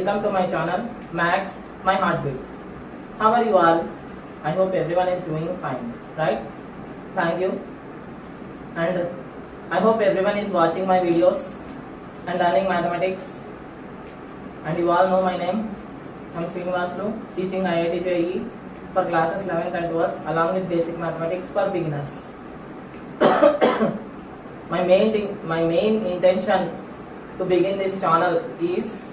welcome to my channel Max My Heartbeat. How are you all? I hope everyone is doing fine, right? Thank you. And I hope everyone is watching my videos and learning mathematics. And you all know my name. I am Srinivaslu, teaching IIT JEE for classes 11th and 12th along with basic mathematics for beginners. My main intention to begin this channel is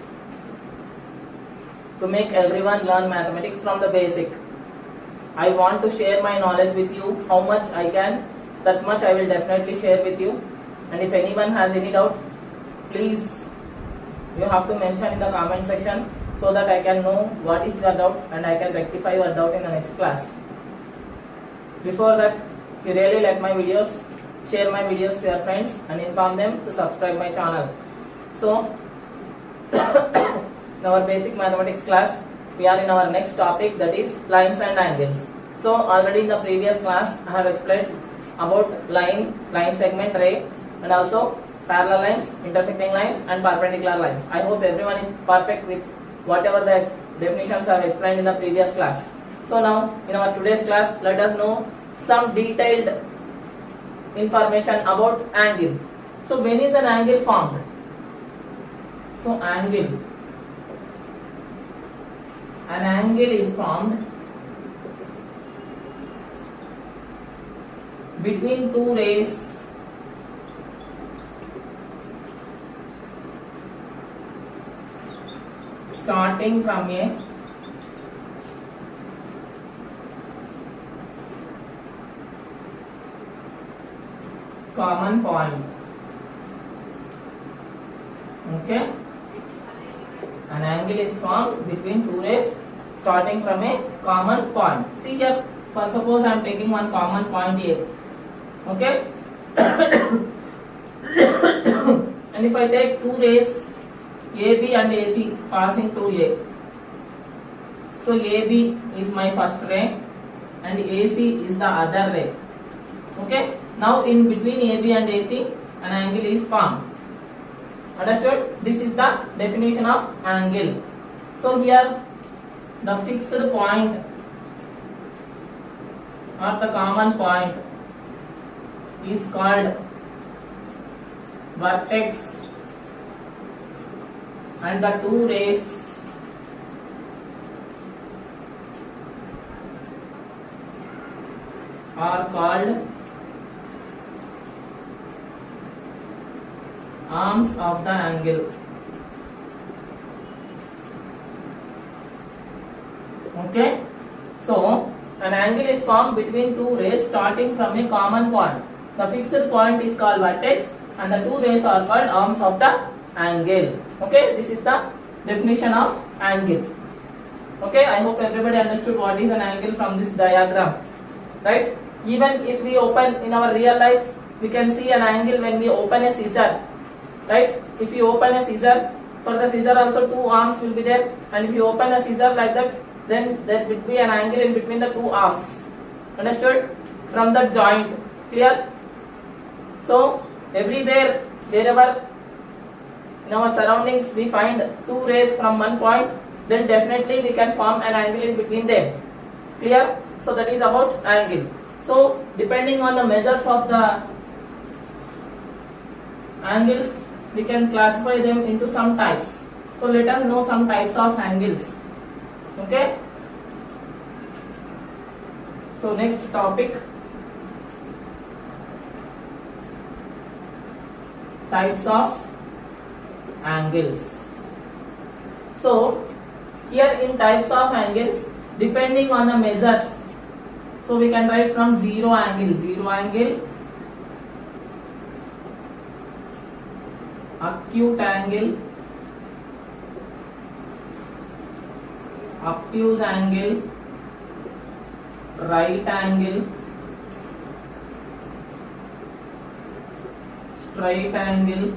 to make everyone learn mathematics from the basic. I want to share my knowledge with you. How much I can, that much I will definitely share with you. And if anyone has any doubt, please you have to mention in the comment section so that I can know what is your doubt and I can rectify your doubt in the next class. Before that, if you really like my videos, share my videos to your friends and inform them to subscribe my channel. So, in our basic mathematics class, we are in our next topic, that is lines and angles. So, already in the previous class, I have explained about line segment, ray, and also parallel lines, intersecting lines, and perpendicular lines. I hope everyone is perfect with whatever the definitions I have explained in the previous class. So now, in our today's class, let us know some detailed information about angle. So when is an angle formed? So an angle is formed between two rays starting from a common point. Okay, an angle is formed between two rays starting from a common point. See here, for suppose I am taking one common point A. Okay, and if I take two rays AB and AC passing through A, so AB is my first ray and AC is the other ray. Okay, now in between AB and AC, an angle is formed. Understood? This is the definition of angle. So here the fixed point or the common point is called vertex, and the two rays are called arms of the angle. Okay, so an angle is formed between two rays starting from a common point. The fixed point is called vertex and the two rays are called arms of the angle. Okay, this is the definition of angle. Okay, I hope everybody understood what is an angle from this diagram, right? Even if we open in our real life, we can see an angle when we open a scissor, right? If you open a scissor, for the scissor also two arms will be there, and if you open a scissor like that, then there will be an angle in between the two arms. Understood? From the joint. Clear? So everywhere, wherever in our surroundings we find two rays from one point, then definitely we can form an angle in between them. Clear? So that is about angle. So depending on the measures of the angles, we can classify them into some types. So let us know some types of angles. Okay. So next topic, types of angles. So here in types of angles, depending on the measures, so we can write from zero angle, acute angle, obtuse angle, right angle, straight angle,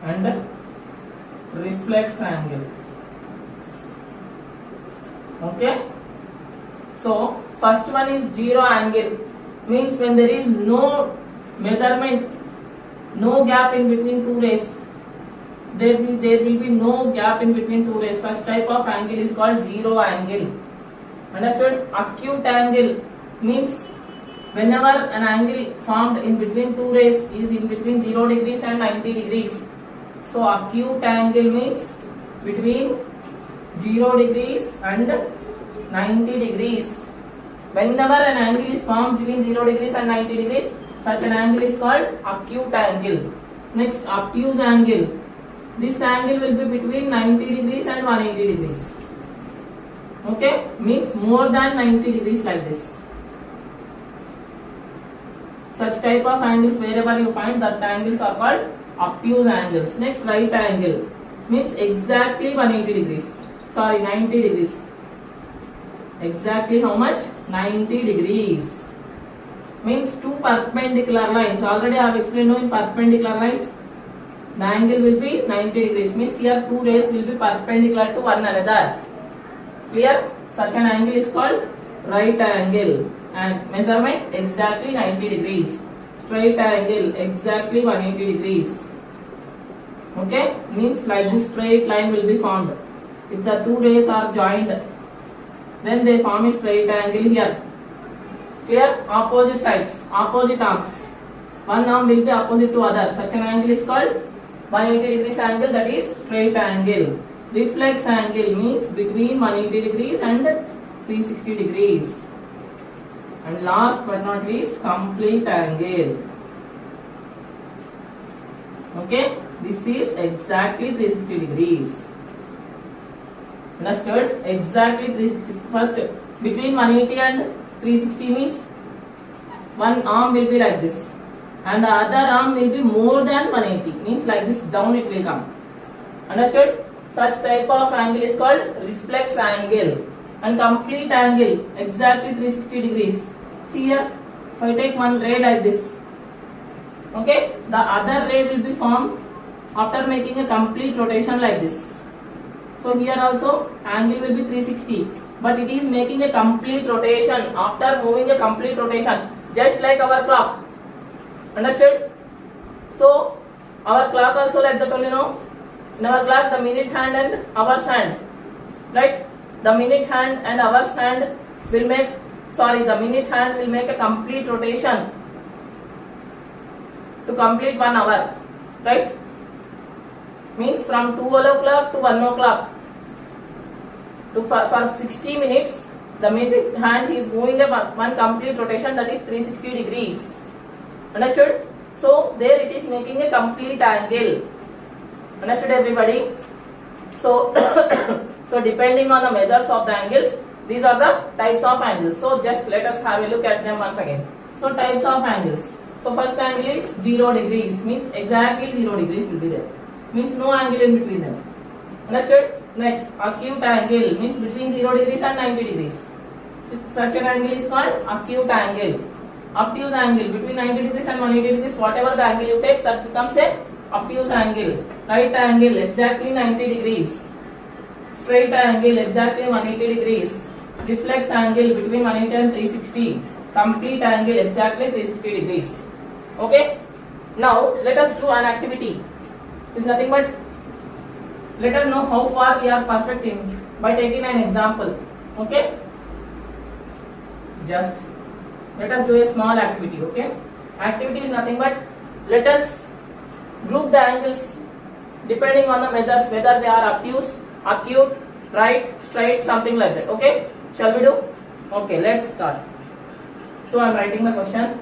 and reflex angle. Okay, so first one is zero angle, means when there is no measurement no gap in between two rays. There will be no gap in between two rays. Such type of angle is called zero angle. Understood? Acute angle means whenever an angle formed in between two rays is in between 0 degrees and 90 degrees. So acute angle means between 0 degrees and 90 degrees. Whenever an angle is formed between 0 degrees and 90 degrees, such an angle is called acute angle. Next, obtuse angle. This angle will be between 90 degrees and 180 degrees. Okay, means more than 90 degrees like this. Such type of angles, wherever you find that angles are called obtuse angles. Next, right angle means exactly 180 degrees. Sorry, 90 degrees. Exactly how much? 90 degrees. Means two perpendicular lines. Already I have explained in perpendicular lines. The angle will be 90 degrees. Means here two rays will be perpendicular to one another. Clear? Such an angle is called right angle. And measurement exactly 90 degrees. Straight angle exactly 180 degrees. Okay? Means like this straight line will be formed. If the two rays are joined, then they form a straight angle here. Clear? Opposite sides, opposite arms. One arm will be opposite to other. Such an angle is called 180 degrees angle, that is straight angle. Reflex angle means between 180 degrees and 360 degrees. And last but not least, complete angle. Okay? This is exactly 360 degrees. Understood? Exactly 360. First, between 180 and 360 means one arm will be like this and the other arm will be more than 180, means like this down it will come. Understood? Such type of angle is called reflex angle. And complete angle exactly 360 degrees. See here, if I take one ray like this, okay, the other ray will be formed after making a complete rotation like this. So here also angle will be 360, but it is making a complete rotation after moving a complete rotation, just like our clock. Understood? So our clock also like that only, no? In our clock the minute hand and hours hand, right? The minute hand and hours hand will make, the minute hand will make a complete rotation to complete 1 hour, right? Means from 12 o'clock to 1 o'clock. For 60 minutes, the minute hand is moving a one complete rotation, that is 360 degrees. Understood? So there it is making a complete angle. Understood everybody? So, so depending on the measures of the angles, these are the types of angles. So just let us have a look at them once again. So types of angles. So first angle is 0 degrees, means exactly 0 degrees will be there. Means no angle in between them. Understood? Next, acute angle means between 0 degrees and 90 degrees. Such an angle is called acute angle. Obtuse angle between 90 degrees and 180 degrees, whatever the angle you take, that becomes a obtuse angle. Right angle exactly 90 degrees. Straight angle exactly 180 degrees. Reflex angle between 180 and 360. Complete angle exactly 360 degrees. Okay? Now let us do an activity. It's nothing but let us know how far we are perfect in by taking an example. Okay? Just let us do a small activity. Okay? Activity is nothing but let us group the angles depending on the measures, whether they are obtuse, acute, right, straight, something like that. Okay? Shall we do? Okay, let's start. So I am writing the question.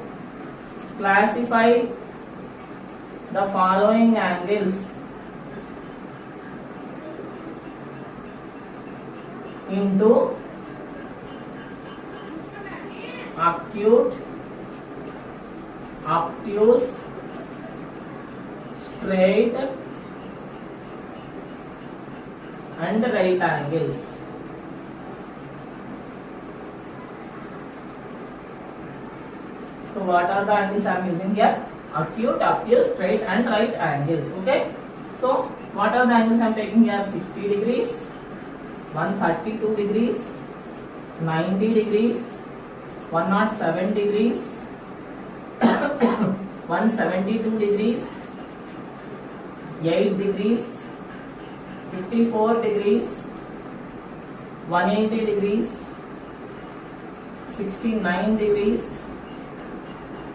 Classify the following angles into acute, obtuse, straight and right angles. So what are the angles I am using here? Acute, obtuse, straight and right angles. Okay. So what are the angles I am taking here? 60 degrees, 132 degrees, 90 degrees, 107 degrees, 172 degrees, 8 degrees, 54 degrees, 180 degrees, 69 degrees,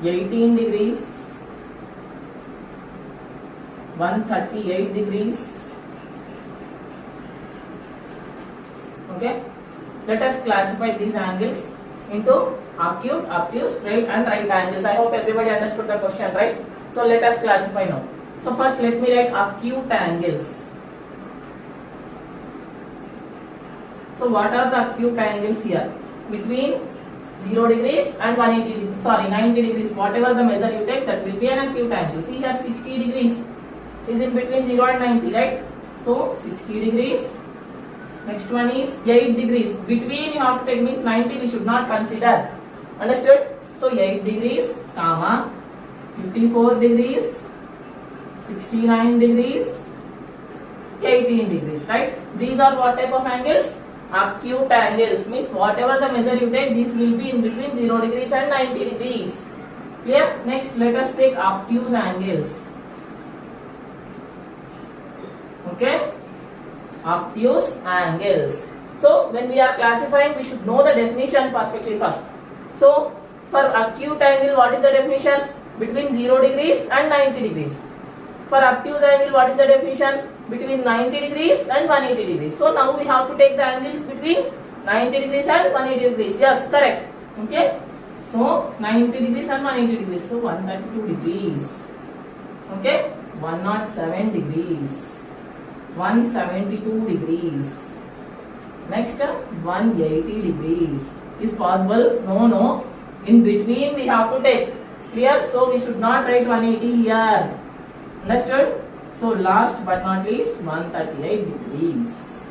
18 degrees, 138 degrees. Okay, let us classify these angles into acute, obtuse, straight and right angles. I hope everybody understood the question, right? So let us classify now. So first let me write acute angles. So what are the acute angles here? Between 0 degrees and 180 degrees, 90 degrees, whatever the measure you take, that will be an acute angle. See here 60 degrees is in between 0 and 90, right? So 60 degrees. Next one is 8 degrees. Between you have to take means 90 we should not consider. Understood? So 8 degrees, comma, 54 degrees, 69 degrees, 18 degrees, right? These are what type of angles? Acute angles, means whatever the measure you take, these will be in between 0 degrees and 90 degrees. Clear? Next, let us take obtuse angles. Okay? Obtuse angles. So, when we are classifying, we should know the definition perfectly first. So, for acute angle, what is the definition? Between 0 degrees and 90 degrees. For obtuse angle, what is the definition? Between 90 degrees and 180 degrees. So now we have to take the angles between 90 degrees and 180 degrees. Yes, correct. Okay. So 90 degrees and 180 degrees. So 132 degrees. Okay. 107 degrees. 172 degrees. Next 180 degrees. Is possible? No. In between we have to take. Clear? So we should not write 180 here. Understood? So last but not least 138 degrees.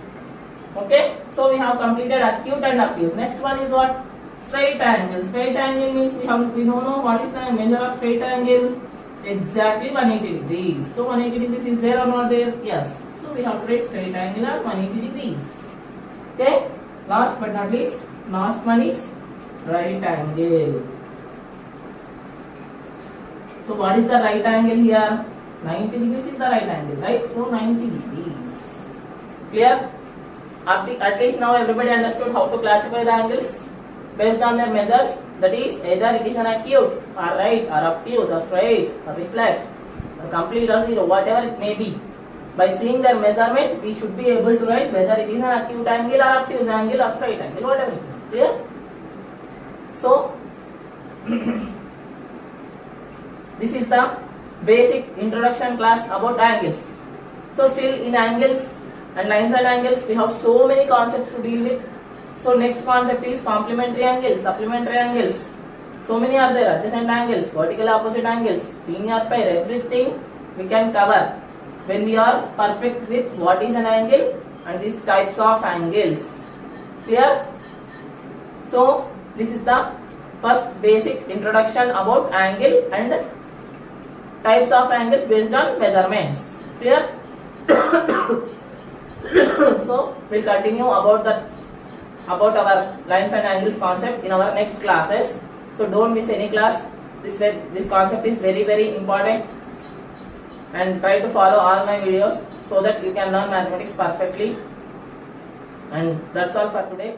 Okay, so we have completed acute and obtuse. Next one is what? Straight angle. Straight angle means we don't know what is the measure of straight angle. Exactly 180 degrees. So 180 degrees is there or not there? Yes. So we have to write straight angle as 180 degrees. Okay. Last but not least, last one is right angle. So what is the right angle here? 90 degrees is the right angle, right? So 90 degrees. Clear? At least now everybody understood how to classify the angles based on their measures. That is, either it is an acute, or right, or obtuse, or straight, or reflex, or complete, or zero, whatever it may be. By seeing their measurement, we should be able to write whether it is an acute angle, or obtuse angle, or straight angle, whatever it is. Clear? So, this is the basic introduction class about angles. So still in angles and lines and angles we have so many concepts to deal with. So next concept is complementary angles, supplementary angles. So many are there, adjacent angles, vertical opposite angles, linear pair, everything we can cover when we are perfect with what is an angle and these types of angles. Clear? So this is the first basic introduction about angle and types of angles based on measurements. Clear? So we'll continue about our lines and angles concept in our next classes. So don't miss any class. This concept is very important, and try to follow all my videos so that you can learn mathematics perfectly. And that's all for today.